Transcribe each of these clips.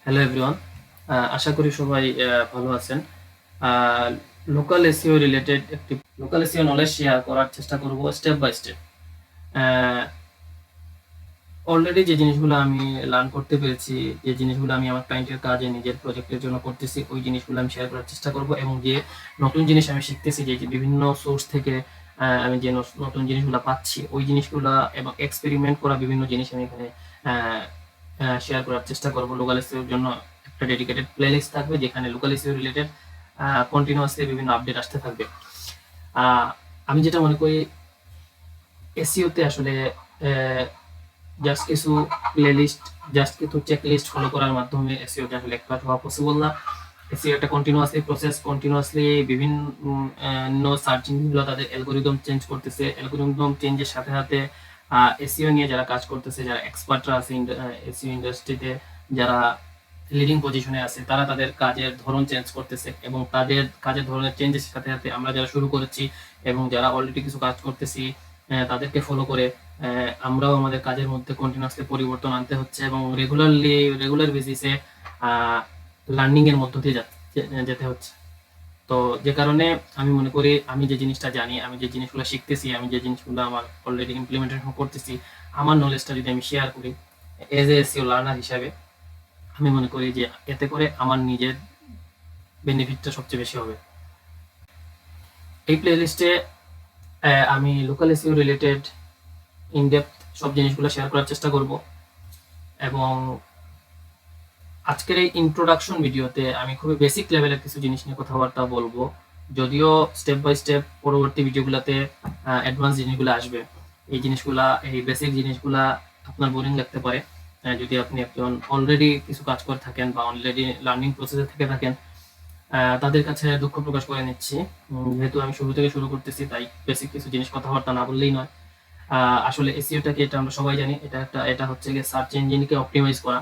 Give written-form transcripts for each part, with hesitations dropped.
Hello everyone, আশা করি সবাই ভালো আছেন। লোকাল এসইও রিলেটেড একটি লোকাল এসইও নলেজ শেয়ার করার চেষ্টা করব স্টেপ বাই স্টেপ। অলরেডি যে জিনিসগুলো আমি লার্ন করতে পেরেছি, যে জিনিসগুলো আমি আমার ক্লায়েন্টের কাজে নিজের প্রজেক্টের জন্য করতেছি, ওই জিনিসগুলো আমি শেয়ার করার চেষ্টা করব। এবং যে নতুন জিনিস আমি শিখতেছি, যে বিভিন্ন সোর্স থেকে আমি যে নতুন জিনিসগুলো পাচ্ছি, ওই জিনিসগুলো এবং এক্সপেরিমেন্ট করা বিভিন্ন জিনিস আমি এখানে শেয়ার করার চেষ্টা করব। লোকাল এসইওর জন্য একটা ডেডিকেটেড প্লেলিস্ট থাকবে, যেখানে লোকাল এসইও রিলেটেড কন্টিনিউয়াসলি বিভিন্ন আপডেট আসতে থাকবে। আমি যেটা মনে করি, এসইওতে আসলে জাস্ট কিছু প্লেলিস্ট, জাস্ট কিছু চেকলিস্ট ফলো করার মাধ্যমে এসইওতে আসলে এক্সপার্ট হওয়া পসিবল না। এসইও একটা কন্টিনিউয়াসলি প্রসেস, কন্টিনিউয়াসলি বিভিন্ন সার্চ ইঞ্জিনগুলো তাদের অ্যালগোরিদম চেঞ্জ করতেছে। অ্যালগোরিদম চেঞ্জের সাথে সাথে এসইও নিয়ে যারা কাজ করতেছে, যারা এক্সপার্টরা আছে এসইও ইন্ডাস্ট্রিতে, যারা লিডিং পজিশনে আছে, তারা তাদের কাজের ধরন চেঞ্জ করতেছে। এবং তাদের কাজের ধরনের চেঞ্জের সাথে সাথে আমরা যারা শুরু করেছি এবং যারা অলরেডি কিছু কাজ করতেছি, তাদেরকে ফলো করে আমরাও আমাদের কাজের মধ্যে কন্টিনিউয়াসলি পরিবর্তন আনতে হচ্ছে এবং রেগুলার বেসিসে লার্নিং এর মধ্য দিয়ে যেতে হচ্ছে। তো যে কারণে আমি মনে করি, আমি যে জিনিসটা জানি, আমি যে জিনিসগুলো শিখতেছি, আমি যে জিনিসগুলো আমার অলরেডি ইমপ্লিমেন্টেশন করতেছি, আমার নলেজটা যদি আমি শেয়ার করি এজ এ এসইও লার্নার হিসাবে, আমি মনে করি যে এতে করে আমার নিজের বেনিফিটটা সবচেয়ে বেশি হবে। এই প্লেলিস্টে আমি লোকাল এসইও রিলেটেড ইনডেপথ সব জিনিসগুলো শেয়ার করার চেষ্টা করব। এবং আজকের এই ইন্ট্রোডাকশন ভিডিওতে আমি খুবই বেসিক লেভেলের কিছু জিনিস নিয়ে কথাবার্তা বলবো, যদিও স্টেপ বাই স্টেপ পরবর্তী ভিডিওগুলোতে অ্যাডভান্স জিনিসগুলো আসবে। এই বেসিক জিনিসগুলা আপনার বোরিং লাগতে পারে যদি আপনি একজন অলরেডি কিছু কাজ করে থাকেন বা অলরেডি লার্নিং প্রসেসে থেকে থাকেন। তাদের কাছে দুঃখ প্রকাশ করে নিচ্ছি, যেহেতু আমি শুরু থেকে শুরু করতেছি, তাই বেসিক কিছু জিনিস কথাবার্তা না বললেই নয়। আসলে এসইওটাকে, এটা আমরা সবাই জানি, এটা হচ্ছে গিয়ে সার্চ ইঞ্জিনকে অপটিমাইজ করা।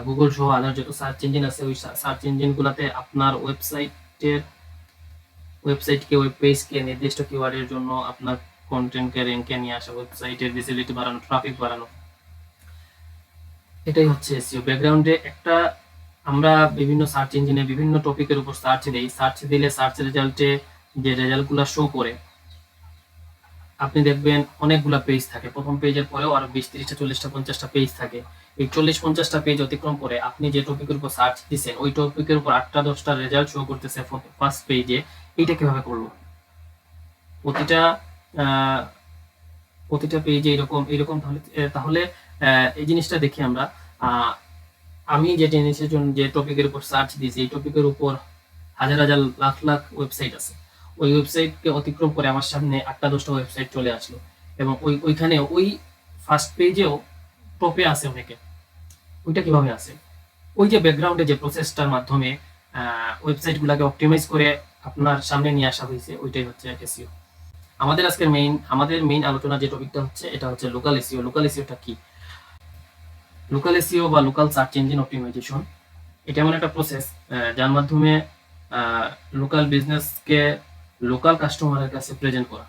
গুগল সহ আদার যত সার্চ ইঞ্জিন আছে, ওই সার্চ ইঞ্জিনগুলোতে আপনার ওয়েবসাইটকে, ওয়েব পেজকে নির্দিষ্ট কিওয়ার্ডের জন্য আপনার কন্টেন্টকে র্যাঙ্কে নিয়ে আসা, ওয়েবসাইটের ভিজিবিলিটি বাড়ানো, ট্রাফিক বাড়ানো, এটাই হচ্ছে এসইও। ব্যাকগ্রাউন্ডে একটা আমরা বিভিন্ন সার্চ ইঞ্জিনে বিভিন্ন টপিকের উপর সার্চ দিই, সার্চ দিলে সার্চ রেজাল্টে যে রেজাল্টগুলো শো করে, আপনি দেখবেন অনেকগুলা পেজ থাকে। প্রথম পেজের পরেও আরো 20, 30টা, 40টা, 50টা পেজ থাকে। এই 40-50টা পেজ অতিক্রম করে আপনি যে টপিকের উপর সার্চ দিচ্ছেন, ওই টপিকের উপর 8টা 10টা রেজাল্ট শো করতেছে ফার্স্ট পেজে। এইটা কিভাবে করলো? প্রতিটা প্রতিটা পেজে এরকম এরকম তাহলে এই জিনিসটা দেখি আমরা। আমি যে জিনিসের জন্য যে টপিকের উপর সার্চ দিয়েছি, এই টপিকের উপর হাজার হাজার লাখ লাখ ওয়েবসাইট আছে। ওই ওয়েবসাইটকে অতিক্রম করে আমার সামনে 8টা 10টা ওয়েবসাইট চলে আসলো, এবং ওইখানে ওই ফার্স্ট পেজেও টপে আছে অনেকে। ওইটা কিভাবে আছে? ওই যে ব্যাকগ্রাউন্ডে যে প্রসেসটার মাধ্যমে ওয়েবসাইটগুলোকে অপটিমাইজ করে আপনার সামনে নিয়ে আসা হয়েছে, ওইটাই হচ্ছে এসইও। আমাদের মেইন আলোচনা যে টপিকটা হচ্ছে, এটা হচ্ছে লোকাল এসইও। লোকাল এসইওটা কি? লোকাল এসইও বা লোকাল সার্চ ইঞ্জিন অপটিমাইজেশন, এটা এমন একটা প্রসেস যার মাধ্যমে লোকাল বিজনেসকে লোকাল কাস্টমারের কাছে প্রেজেন্ট করা,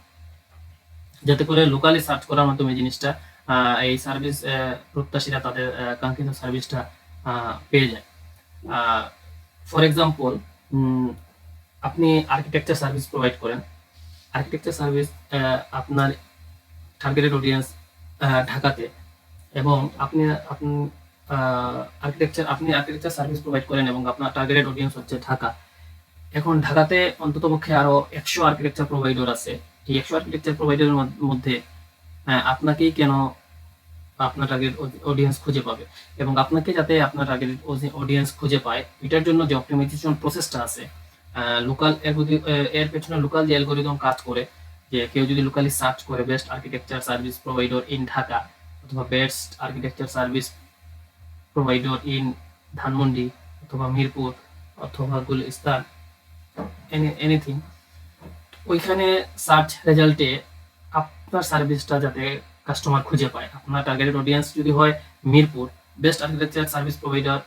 যাতে করে লোকালি সার্চ করার মাধ্যমে জিনিসটা এই সার্ভিস প্রত্যাশীরা তাদের কাঙ্ক্ষিত সার্ভিসটা পেয়ে যায়। ফর এক্সাম্পল, আপনি আর্কিটেকচার সার্ভিস প্রোভাইড করেন। আর্কিটেকচার সার্ভিস আপনার টার্গেটেড অডিয়েন্স ঢাকাতে, এবং আপনি আর্কিটেকচার সার্ভিস প্রোভাইড করেন এবং আপনার টার্গেটেড অডিয়েন্স হচ্ছে ঢাকা। এখন ঢাকাতে অন্ততপক্ষে আরো 100 আর্কিটেকচার প্রোভাইডার আছে। এই 100 আর্কিটেকচার প্রোভাইডারের মধ্যে আপনাকেই কেন আপনার টার্গেট অডিয়েন্স খুঁজে পাবে, এবং আপনাকে যাতে আপনার টার্গেট অডিয়েন্স খুঁজে পায়, এটার জন্য যে অপটিমাইজেশন প্রসেসটা আছে, লোকাল এর পেছনে লোকাল যে অ্যালগোরিদম কাজ করে, যে কেউ যদি লোকালি সার্চ করে best architecture service provider in Dhaka, অথবা best architecture service provider in Dhanmondi, অথবা মিরপুর, অথবা গুলিস্তান, এনিথিং, ওইখানে সার্চ রেজাল্টে আপনার সার্ভিসটা যাতে কাস্টমার খুঁজে পায়, আপনার টার্গেটেড অডিয়েন্স যদি হয় Mirpur, best architecture service provider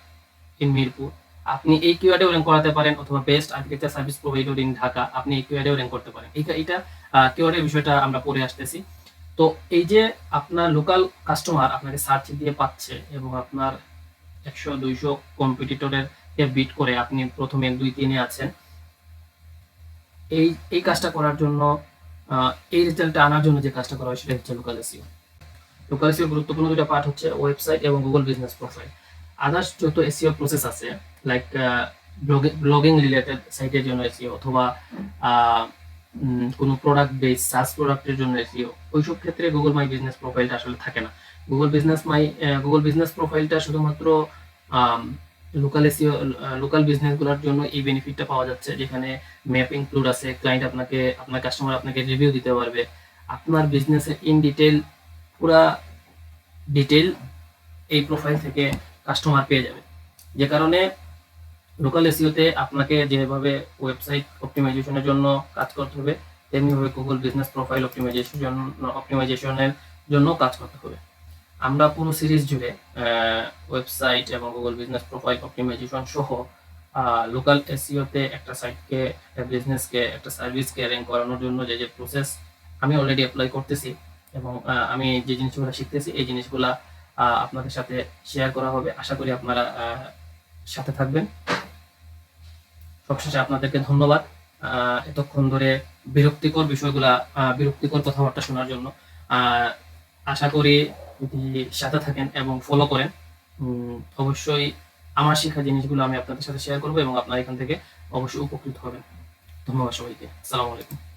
in Mirpur, আপনি এই কিওয়ার্ডেও র্যাঙ্ক করাতে পারেন, অথবা best architecture service provider in Dhaka, আপনি এই কিওয়ার্ডেও র্যাঙ্ক করতে পারেন। এটা কিওয়ার্ডের বিষয়টা আমরা পরে আসতেছি। তো এই যে আপনার লোকাল কাস্টমার আপনাকে সার্চ দিয়ে পাচ্ছে, এবং আপনার 100-200 কম্পিটিটরের কে বিট করে আপনি প্রথমে 2-3-এ আছেন। এই এই কাজটা করার জন্য এই রেজাল্টটা আনার জন্য যে কাজটা করা হয় সেটা হচ্ছে লোকাল এসইও। লোকাল এসইও গুরুত্বপূর্ণ দুটো পার্ট হচ্ছে ওয়েবসাইট এবং গুগল বিজনেস প্রোফাইল। আদার্স যত এসইও প্রসেস আছে লাইক ব্লগিং রিলেটেড সাইটের জন্য এসইও অথবা কোনো প্রোডাক্ট বেস সাস প্রোডাক্টের জন্য এসইও, ওইসব ক্ষেত্রে গুগল মাই বিজনেস প্রোফাইলটা আসলে থাকে না। গুগল বিজনেস প্রোফাইলটা শুধুমাত্র লোকাল এসইও লোকাল বিজনেসগুলোর জন্য এই বেনিফিটটা পাওয়া যাচ্ছে, যেখানে ম্যাপ ইনক্লুড আছে, ক্লায়েন্ট আপনার কাস্টমার আপনাকে রিভিউ দিতে পারবে, আপনার বিজনেসের ইন ডিটেল পুরা ডিটেল এই প্রোফাইল থেকে কাস্টমার পেয়ে যাবে। যে কারণে লোকাল এসইওতে আপনাকে যেভাবে ওয়েবসাইট অপটিমাইজেশনের জন্য কাজ করতে হবে, তেমনিভাবে গুগল বিজনেস প্রোফাইল অপটিমাইজেশনের জন্য কাজ করতে হবে। আমরা পুরো সিরিজ জুড়ে ওয়েবসাইট এবং গুগল বিজনেস প্রোফাইল অপটিমাইজেশন সহ লোকাল এসইওতে একটা সাইটকে, একটা বিজনেসকে, একটা সার্ভিসকে র্যাঙ্ক করানোর জন্য যে যে প্রসেস আমি অলরেডি অ্যাপ্লাই করতেছি এবং আমি যে জিনিসগুলো শিখতেছি এই জিনিসগুলা আপনাদের সাথে শেয়ার করা হবে। আশা করি আপনারা সাথে থাকবেন। সবশেষে আপনাদেরকে ধন্যবাদ এতক্ষণ ধরে বিরক্তিকর কথাবার্তা শোনার জন্য। আশা করি যদি সাথে থাকেন এবং ফলো করেন, অবশ্যই আমার শেখা জিনিসগুলো আমি আপনাদের সাথে শেয়ার করবো এবং আপনারা এখান থেকে অবশ্যই উপকৃত হবেন। ধন্যবাদ সবাইকে। আসসালামু আলাইকুম।